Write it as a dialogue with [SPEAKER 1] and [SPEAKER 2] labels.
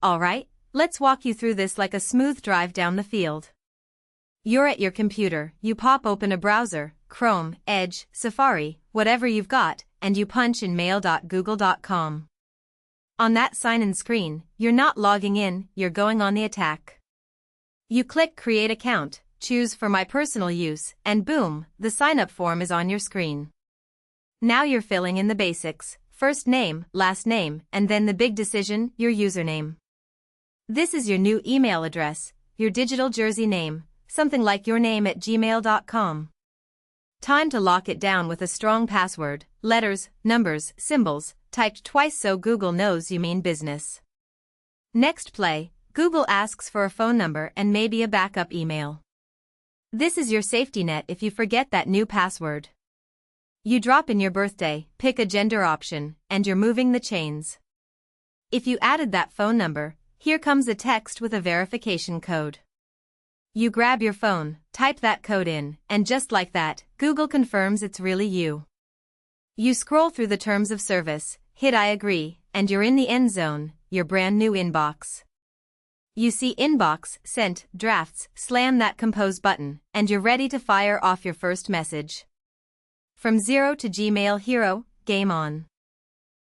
[SPEAKER 1] Alright, let's walk you through this like a smooth drive down the field. You're at your computer, you pop open a browser, Chrome, Edge, Safari, whatever you've got, and you punch in mail.google.com. On that sign-in screen, you're not logging in, you're going on the attack. You click Create Account, choose For My Personal Use, and boom, the sign-up form is on your screen. Now you're filling in the basics, first name, last name, and then the big decision, your username. This is your new email address, your digital jersey name, something like your name at gmail.com. Time to lock it down with a strong password, letters, numbers, symbols, typed twice so Google knows you mean business. Next play, Google asks for a phone number and maybe a backup email. This is your safety net if you forget that new password. You drop in your birthday, pick a gender option, and you're moving the chains. If you added that phone number, here comes a text with a verification code. You grab your phone, type that code in, and just like that, Google confirms it's really you. You scroll through the terms of service, hit I agree, and you're in the end zone, your brand new inbox. You see inbox, sent, drafts, slam that compose button, and you're ready to fire off your first message. From zero to Gmail hero, game on.